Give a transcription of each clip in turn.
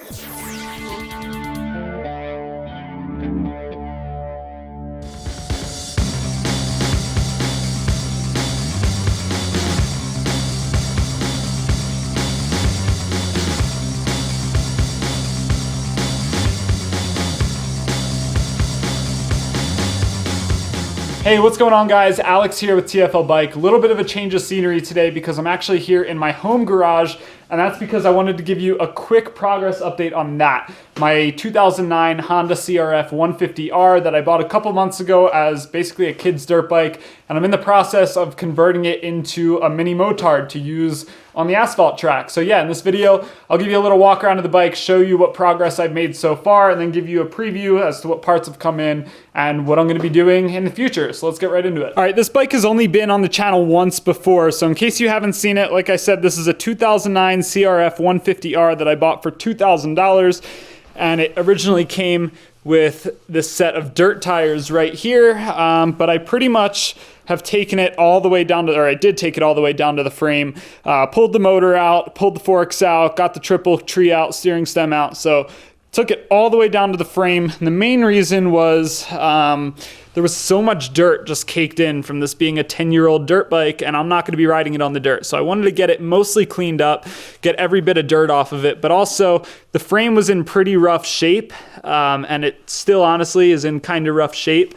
Hey, what's going on, guys? Alex here with TFL Bike. A little bit of a change of scenery today because I'm actually here in my home garage, and that's because I wanted to give you a quick progress update on that. My 2009 Honda CRF150R that I bought a couple months ago as basically a kid's dirt bike, and I'm in the process of converting it into a mini Motard to use on the asphalt track. So yeah, in this video, I'll give you a little walk around of the bike, show you what progress I've made so far, and then give you a preview as to what parts have come in and what I'm gonna be doing in the future. So let's get right into it. All right, this bike has only been on the channel once before, so in case you haven't seen it, like I said, this is a 2009 CRF150R that I bought for $2,000, and it originally came with this set of dirt tires right here, but I pretty much have taken it all the way down to, or I did take it all the way down to the frame, pulled the motor out, pulled the forks out, got the triple tree out, steering stem out, so took it all the way down to the frame. And the main reason was there was so much dirt just caked in from this being a 10-year-old dirt bike, and I'm not going to be riding it on the dirt. So I wanted to get it mostly cleaned up, get every bit of dirt off of it, but also the frame was in pretty rough shape, and it still honestly is in kind of rough shape.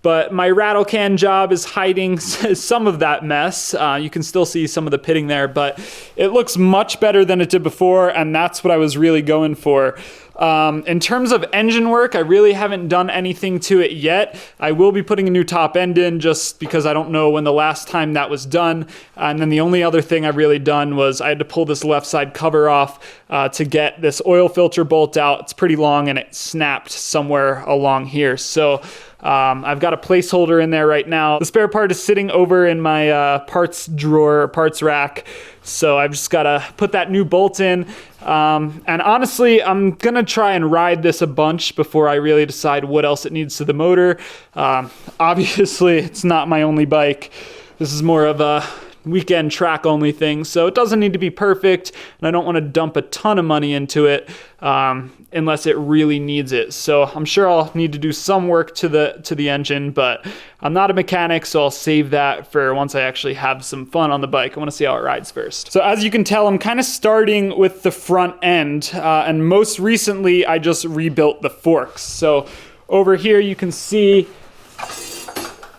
But my rattle can job is hiding some of that mess. You can still see some of the pitting there, but it looks much better than it did before, and that's what I was really going for. In terms of engine work, I really haven't done anything to it yet. I will be putting a new top end in just because I don't know when the last time that was done. And then the only other thing I've really done was I had to pull this left side cover off to get this oil filter bolt out. It's pretty long and it snapped somewhere along here. So I've got a placeholder in there right now. The spare part is sitting over in my parts drawer, parts rack. So I've just got to put that new bolt in. And honestly, I'm going to try and ride this a bunch before I really decide what else it needs to the motor. Obviously, it's not my only bike. This is more of a weekend track only thing, so it doesn't need to be perfect, and I don't want to dump a ton of money into it unless it really needs it. So I'm sure I'll need to do some work to the engine, but I'm not a mechanic, so I'll save that for once I actually have some fun on the bike. I want to see how it rides first. So as you can tell, I'm kind of starting with the front end, and most recently I just rebuilt the forks. So over here you can see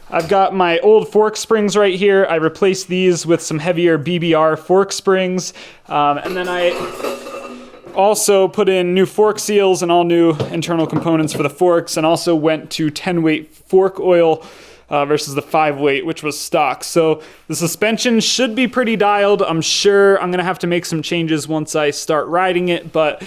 I've got my old fork springs right here. I replaced these with some heavier BBR fork springs. And then I also put in new fork seals and all new internal components for the forks, and also went to 10-weight fork oil versus the 5-weight, which was stock. So the suspension should be pretty dialed. I'm sure I'm gonna have to make some changes once I start riding it, but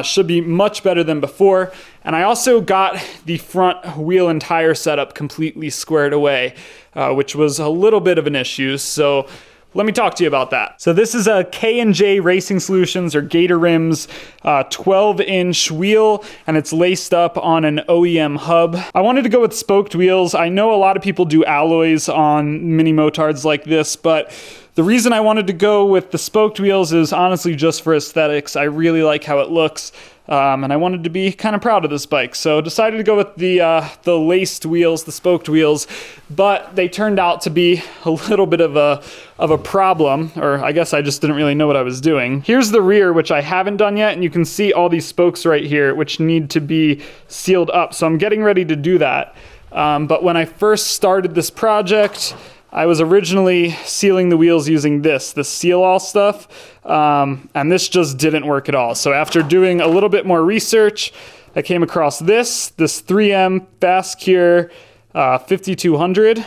should be much better than before. And I also got the front wheel and tire setup completely squared away, which was a little bit of an issue. So let me talk to you about that. So this is a K&J Racing Solutions, or Gator Rims, 12-inch wheel, and it's laced up on an OEM hub. I wanted to go with spoked wheels. I know a lot of people do alloys on mini Motards like this, but the reason I wanted to go with the spoked wheels is honestly just for aesthetics. I really like how it looks, and I wanted to be kind of proud of this bike. So decided to go with the laced wheels, the spoked wheels, but they turned out to be a little bit of a problem, or I guess I just didn't really know what I was doing. Here's the rear, which I haven't done yet, and you can see all these spokes right here, which need to be sealed up. So I'm getting ready to do that. But when I first started this project, I was originally sealing the wheels using this seal all stuff, and this just didn't work at all. So after doing a little bit more research, I came across this 3M Fast Cure 5200.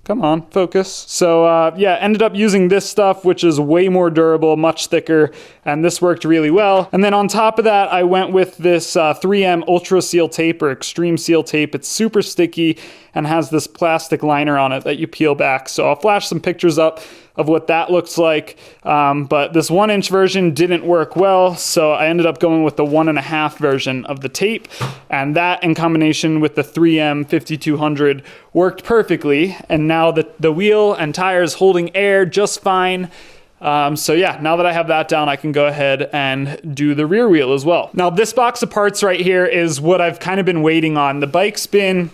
Come on, focus. So yeah, ended up using this stuff, which is way more durable, much thicker, and this worked really well. And then on top of that, I went with this 3M Ultra Seal Tape, or Extreme Seal Tape. It's super sticky and has this plastic liner on it that you peel back. So I'll flash some pictures up of what that looks like. But this 1-inch version didn't work well, so I ended up going with the 1.5 version of the tape. And that, in combination with the 3M 5200, worked perfectly. And now the wheel and tires holding air just fine. So yeah, now that I have that down, I can go ahead and do the rear wheel as well. Now this box of parts right here is what I've kind of been waiting on. The bike's been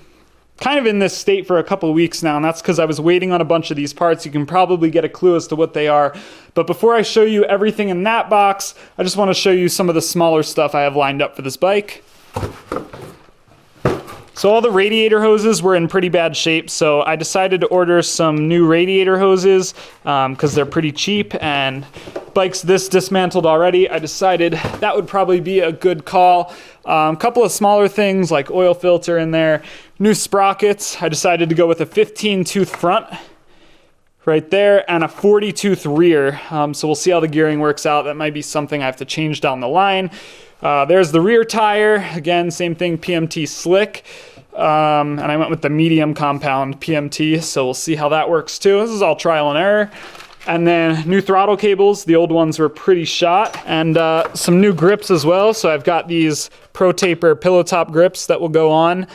kind of in this state for a couple of weeks now, and that's because I was waiting on a bunch of these parts. You can probably get a clue as to what they are. But before I show you everything in that box, I just want to show you some of the smaller stuff I have lined up for this bike. So all the radiator hoses were in pretty bad shape, so I decided to order some new radiator hoses because they're pretty cheap, and bike's this dismantled already. I decided that would probably be a good call. A couple of smaller things like oil filter in there, new sprockets. I decided to go with a 15 tooth front right there and a 40 tooth rear. So we'll see how the gearing works out. That might be something I have to change down the line. There's the rear tire. Again, same thing, PMT slick. And I went with the medium compound PMT, so we'll see how that works too. This is all trial and error. And then new throttle cables. The old ones were pretty shot. And some new grips as well. So I've got these Pro Taper pillow top grips that will go on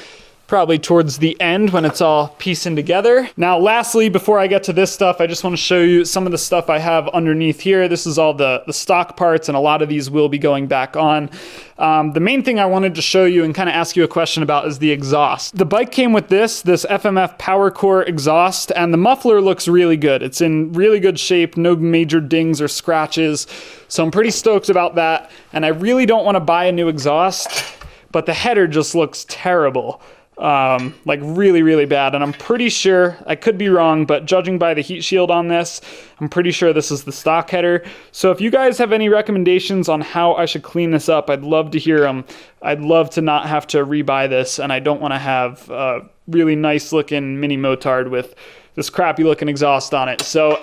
probably towards the end when it's all piecing together. Now, lastly, before I get to this stuff, I just want to show you some of the stuff I have underneath here. This is all the stock parts, and a lot of these will be going back on. The main thing I wanted to show you and kind of ask you a question about is the exhaust. The bike came with this FMF Power Core exhaust, and the muffler looks really good. It's in really good shape, no major dings or scratches. So I'm pretty stoked about that. And I really don't want to buy a new exhaust, but the header just looks terrible. Like really, really bad. And I'm pretty sure, I could be wrong, but judging by the heat shield on this, I'm pretty sure this is the stock header. So if you guys have any recommendations on how I should clean this up, I'd love to hear them. I'd love to not have to rebuy this, and I don't want to have a really nice looking mini Motard with this crappy looking exhaust on it. So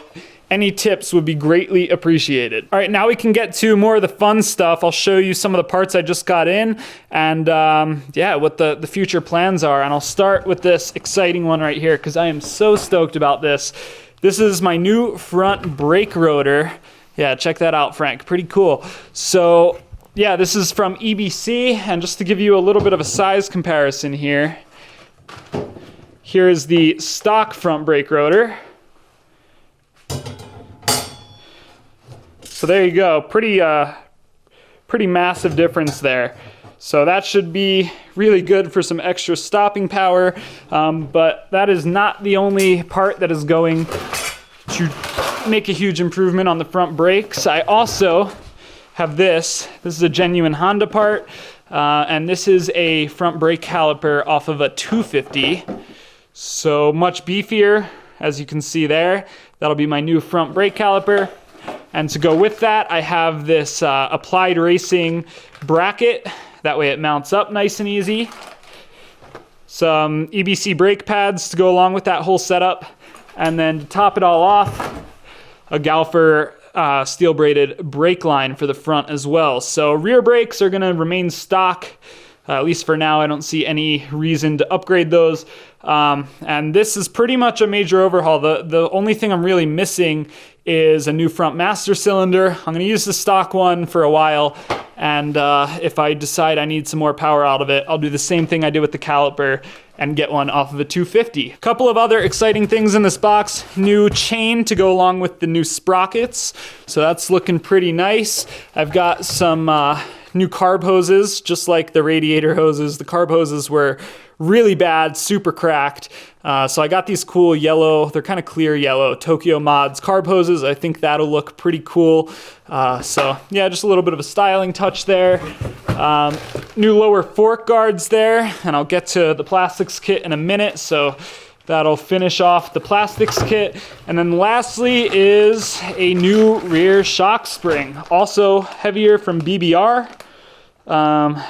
any tips would be greatly appreciated. All right, now we can get to more of the fun stuff. I'll show you some of the parts I just got in and yeah, what the future plans are. And I'll start with this exciting one right here because I am so stoked about this. This is my new front brake rotor. Yeah, check that out, Frank. Pretty cool. So yeah, this is from EBC, and just to give you a little bit of a size comparison here, here is the stock front brake rotor. So there you go, pretty massive difference there. So that should be really good for some extra stopping power, but that is not the only part that is going to make a huge improvement on the front brakes. I also have this is a genuine Honda part, and this is a front brake caliper off of a 250. So much beefier, as you can see there. That'll be my new front brake caliper. And to go with that, I have this Applied Racing bracket. That way it mounts up nice and easy. Some EBC brake pads to go along with that whole setup. And then to top it all off, a Caliper steel braided brake line for the front as well. So rear brakes are gonna remain stock. At least for now, I don't see any reason to upgrade those. And this is pretty much a major overhaul. The only thing I'm really missing is a new front master cylinder. I'm gonna use the stock one for a while, and if I decide I need some more power out of it, I'll do the same thing I did with the caliper and get one off of a 250. A couple of other exciting things in this box. New chain to go along with the new sprockets. So that's looking pretty nice. I've got some new carb hoses, just like the radiator hoses. The carb hoses were really bad, super cracked. So I got these cool yellow, they're kind of clear yellow, Tokyo Mods carb hoses. I think that'll look pretty cool. So yeah, just a little bit of a styling touch there. New lower fork guards there, and I'll get to the plastics kit in a minute. So that'll finish off the plastics kit. And then lastly is a new rear shock spring, also heavier from BBR.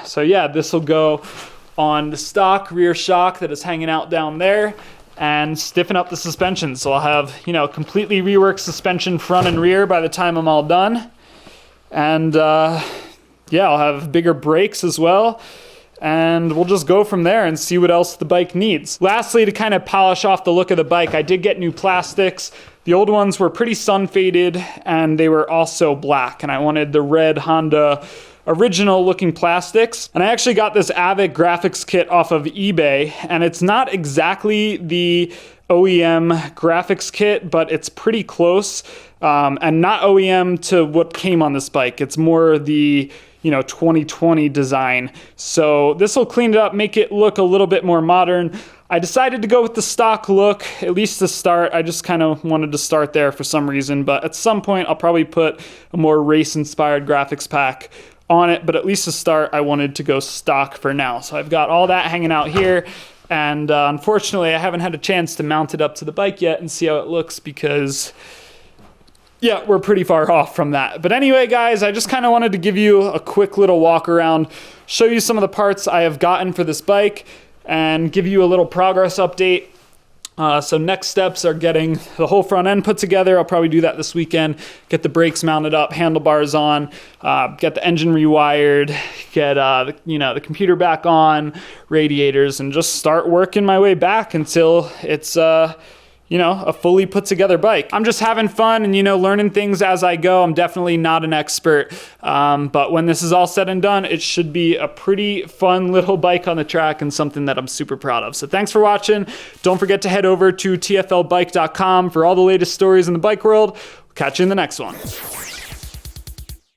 So yeah, this will go on the stock rear shock that is hanging out down there and stiffen up the suspension. So I'll have, you know, completely reworked suspension front and rear by the time I'm all done. And yeah, I'll have bigger brakes as well. And we'll just go from there and see what else the bike needs. Lastly, to kind of polish off the look of the bike, I did get new plastics. The old ones were pretty sun faded and they were also black, and I wanted the red Honda original looking plastics. And I actually got this Avic graphics kit off of eBay, and it's not exactly the OEM graphics kit, but it's pretty close, and not OEM to what came on this bike. It's more the 2020 design. So this will clean it up, make it look a little bit more modern. I decided to go with the stock look, at least to start. I just kind of wanted to start there for some reason, but at some point I'll probably put a more race-inspired graphics pack on it, but at least to start, I wanted to go stock for now. So I've got all that hanging out here, and unfortunately I haven't had a chance to mount it up to the bike yet and see how it looks because, yeah, we're pretty far off from that. But anyway, guys, I just kind of wanted to give you a quick little walk around, show you some of the parts I have gotten for this bike, and give you a little progress update. So next steps are getting the whole front end put together. I'll probably do that this weekend. Get the brakes mounted up, handlebars on, get the engine rewired, get the computer back on, radiators, and just start working my way back until it's a fully put together bike. I'm just having fun and, learning things as I go. I'm definitely not an expert, but when this is all said and done, it should be a pretty fun little bike on the track and something that I'm super proud of. So thanks for watching. Don't forget to head over to tflbike.com for all the latest stories in the bike world. Catch you in the next one.